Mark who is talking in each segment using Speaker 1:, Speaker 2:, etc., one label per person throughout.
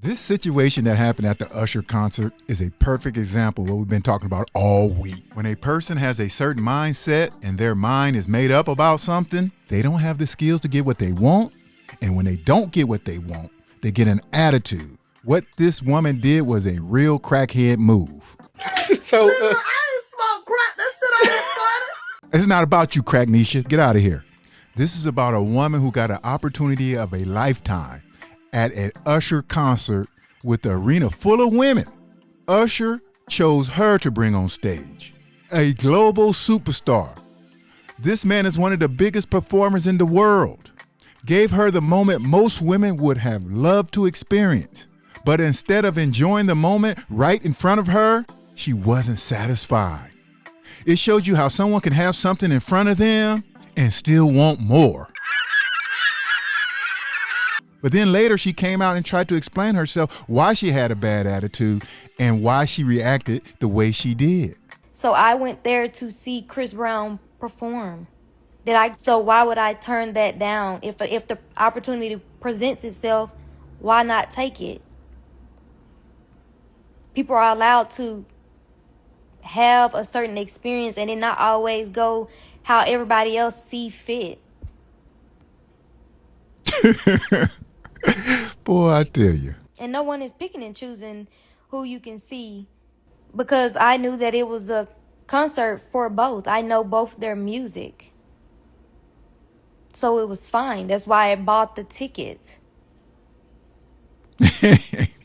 Speaker 1: This situation that happened at the Usher concert is a perfect example of what we've been talking about all week. When a person has a certain mindset and their mind is made up about something, they don't have the skills to get what they want. And when they don't get what they want, they get an attitude. What this woman did was a real crackhead move.
Speaker 2: So, I ain't smoke crack. That shit ain't funny.
Speaker 1: It's not about you, Crack Nisha. Get out of here. This is about a woman who got an opportunity of a lifetime at an Usher concert with the arena full of women. Usher chose her to bring on stage. A global superstar. This man is one of the biggest performers in the world. Gave her the moment most women would have loved to experience. But instead of enjoying the moment right in front of her, she wasn't satisfied. It shows you how someone can have something in front of them and still want more. But then later she came out and tried to explain herself why she had a bad attitude and why she reacted the way she did.
Speaker 3: So I went there to see Chris Brown perform. So why would I turn that down? If the opportunity presents itself, why not take it? People are allowed to have a certain experience and it not always go how everybody else see fit.
Speaker 1: Boy, I tell you.
Speaker 3: And no one is picking and choosing who you can see, because I knew that it was a concert for both. I know both their music. So it was fine. That's why I bought the tickets.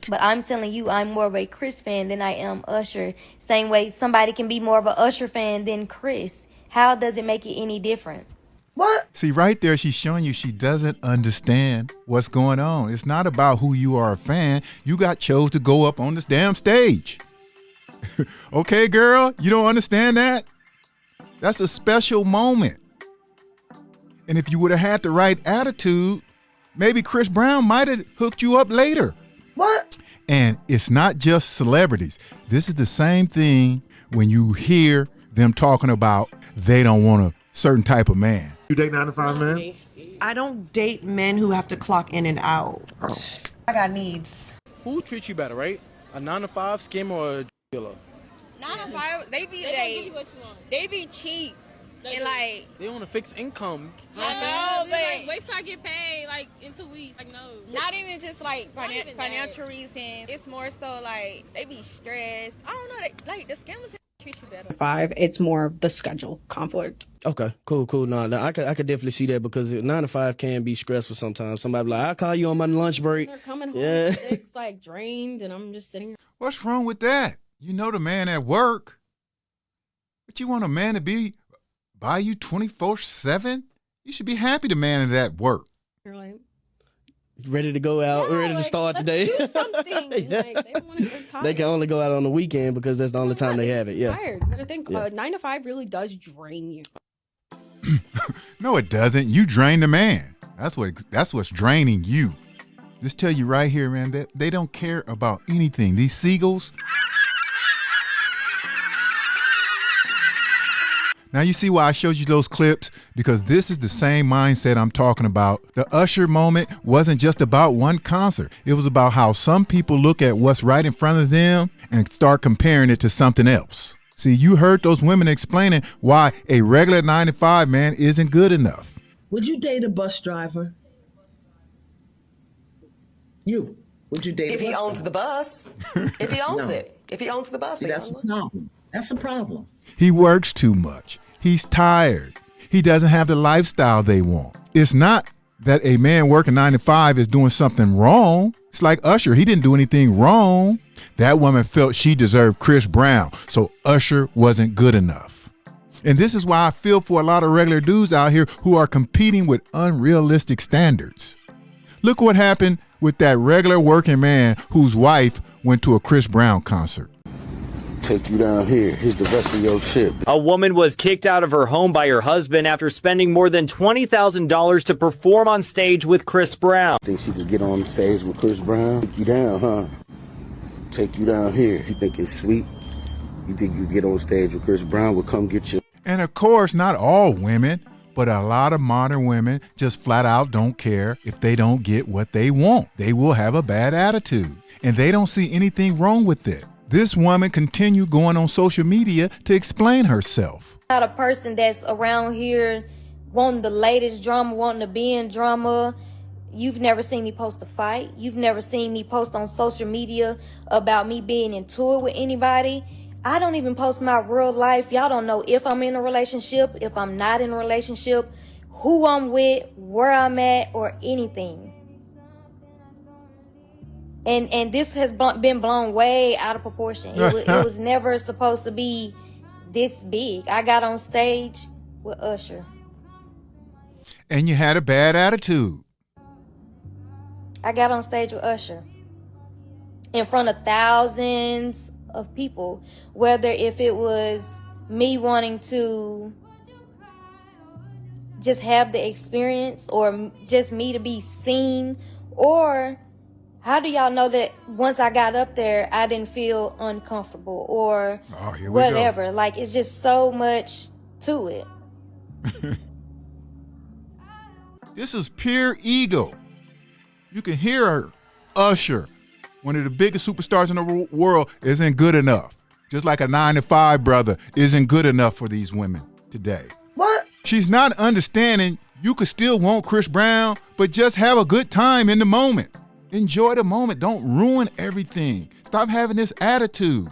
Speaker 3: But I'm telling you, I'm more of a Chris fan than I am Usher. Same way somebody can be more of a Usher fan than Chris. How does it make it any different?
Speaker 2: What?
Speaker 1: See, right there, she's showing you she doesn't understand what's going on. It's not about who you are a fan. You got chose to go up on this damn stage. Okay, girl, you don't understand that? That's a special moment. And if you would have had the right attitude, maybe Chris Brown might have hooked you up later.
Speaker 2: What?
Speaker 1: And it's not just celebrities. This is the same thing when you hear them talking about they don't want a certain type of man.
Speaker 2: You date 9 to 5 men?
Speaker 4: I don't date men who have to clock in and out.
Speaker 2: Oh.
Speaker 4: I got needs.
Speaker 5: Who treats you better, right? A 9 to 5 scammer or a dealer?
Speaker 6: 9 to 5, they be they be cheap. And like
Speaker 5: they want a fixed income.
Speaker 6: I know, but
Speaker 7: like, wait till I get paid like in 2 weeks. Like no.
Speaker 6: Not even just like financial reasons. It's more so like they be stressed. I don't know. Like the scammers treat you better.
Speaker 8: 5, it's more of the schedule conflict.
Speaker 5: Okay, cool. No, I could definitely see that because 9 to 5 can be stressful sometimes. Somebody be like, I'll call you on my lunch break.
Speaker 7: They're coming home. Yeah. It's like drained, and I'm just sitting here.
Speaker 1: What's wrong with that? You know the man at work, but you want a man to be by you 24/7? You should be happy the man is at work.
Speaker 7: You're like,
Speaker 5: ready to go out, ready to start the day.
Speaker 7: Do something.
Speaker 5: Yeah.
Speaker 7: Like, they're tired.
Speaker 5: They can only go out on the weekend because that's the only time they have it. Yeah.
Speaker 7: Tired. But I think 9 to 5 really does drain you.
Speaker 1: No, it doesn't. You drain the man. That's what's draining you. Just tell you right here, man, that they don't care about anything. These seagulls. Now you see why I showed you those clips? Because this is the same mindset I'm talking about. The Usher moment wasn't just about one concert. It was about how some people look at what's right in front of them and start comparing it to something else. See, you heard those women explaining why a regular 9 to 5 man isn't good enough.
Speaker 9: Would you date a bus driver? Would you date
Speaker 4: If he owns the bus. If he owns it. If he owns the bus.
Speaker 9: See, that's a problem. That's a problem.
Speaker 1: He works too much. He's tired. He doesn't have the lifestyle they want. It's not that a man working 9 to 5 is doing something wrong. It's like Usher. He didn't do anything wrong. That woman felt she deserved Chris Brown, so Usher wasn't good enough. And this is why I feel for a lot of regular dudes out here who are competing with unrealistic standards. Look what happened with that regular working man whose wife went to a Chris Brown concert.
Speaker 10: Take you down here. Here's the rest of your shit.
Speaker 11: A woman was kicked out of her home by her husband after spending more than $20,000 to perform on stage with Chris Brown.
Speaker 10: Think she could get on stage with Chris Brown? Take you down, huh? Take you down here. You think it's sweet? You think you get on stage with Chris Brown? Will come get you.
Speaker 1: And of course, not all women, but a lot of modern women just flat out don't care if they don't get what they want. They will have a bad attitude. and they don't see anything wrong with it. This woman continued going on social media to explain herself.
Speaker 3: Not a person that's around here wanting the latest drama, wanting to be in drama. You've never seen me post a fight. You've never seen me post on social media about me being in tour with anybody. I don't even post my real life. Y'all don't know if I'm in a relationship, if I'm not in a relationship, who I'm with, where I'm at, or anything. And this has been blown way out of proportion. It was never supposed to be this big. I got on stage with Usher.
Speaker 1: And you had a bad attitude.
Speaker 3: I got on stage with Usher in front of thousands of people, whether if it was me wanting to just have the experience or just me to be seen, or how do y'all know that once I got up there, I didn't feel uncomfortable or whatever? Like, it's just so much to it.
Speaker 1: This is pure ego. You can hear her. Usher, one of the biggest superstars in the world, isn't good enough. Just like a 9-to-5 brother isn't good enough for these women today.
Speaker 2: What?
Speaker 1: She's not understanding you could still want Chris Brown, but just have a good time in the moment. Enjoy the moment. Don't ruin everything. Stop having this attitude.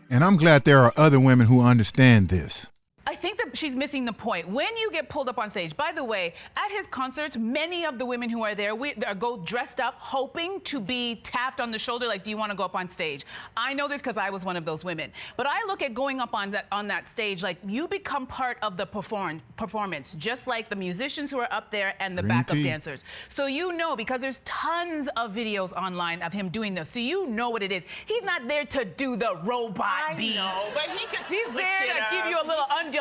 Speaker 1: And I'm glad there are other women who understand this.
Speaker 12: I think that she's missing the point. When you get pulled up on stage, by the way, at his concerts, many of the women who are there, go dressed up, hoping to be tapped on the shoulder, like, do you want to go up on stage? I know this because I was one of those women. But I look at going up on that stage, like, you become part of the performance, just like the musicians who are up there and the backup dancers. So you know, because there's tons of videos online of him doing this, so you know what it is. He's not there to do the robot beat.
Speaker 4: No, but he's
Speaker 12: there to give you a little undulation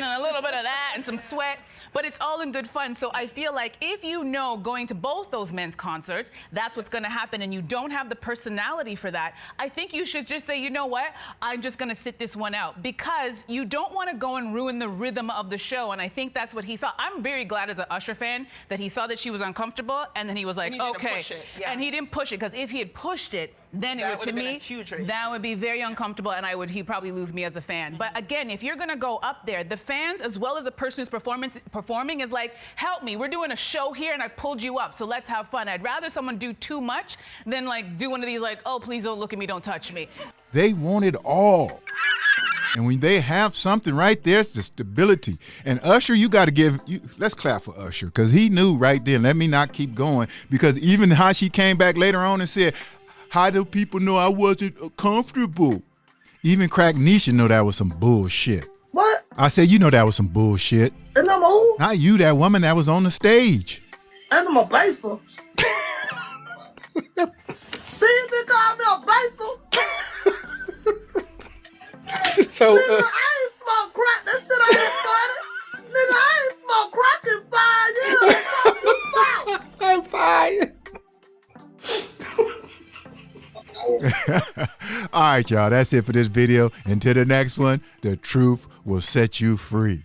Speaker 12: and a little bit of that and some sweat, but it's all in good fun. So I feel like if you know going to both those men's concerts, that's what's going to happen, and you don't have the personality for that, I think you should just say, you know what, I'm just going to sit this one out, because you don't want to go and ruin the rhythm of the show. And I think that's what he saw. I'm very glad as an Usher fan that he saw that she was uncomfortable, and then he was like, okay. And he didn't push it, because if he had pushed it, then it would, to me, that would be very uncomfortable, and he'd probably lose me as a fan. But again, if you're gonna go up there, the fans, as well as the person who's performing, is like, help me, we're doing a show here, and I pulled you up, so let's have fun. I'd rather someone do too much than like do one of these like, oh, please don't look at me, don't touch me.
Speaker 1: They want it all. And when they have something right there, it's the stability. And Usher, you got to let's clap for Usher, because he knew right then, let me not keep going, because even how she came back later on and said, how do people know I wasn't comfortable? Even Crack Nisha know that was some bullshit.
Speaker 2: What?
Speaker 1: I said, you know that was some bullshit.
Speaker 2: And I'm who?
Speaker 1: Not you, that woman that was on the stage.
Speaker 2: And I'm a baser. See, they call me a baser.
Speaker 1: So,
Speaker 2: nigga, I ain't smoked crack. That shit ain't funny. Nigga, I ain't smoked crack in 5 years.
Speaker 1: I'm fine. All right, y'all. That's it for this video. Until the next one, the truth will set you free.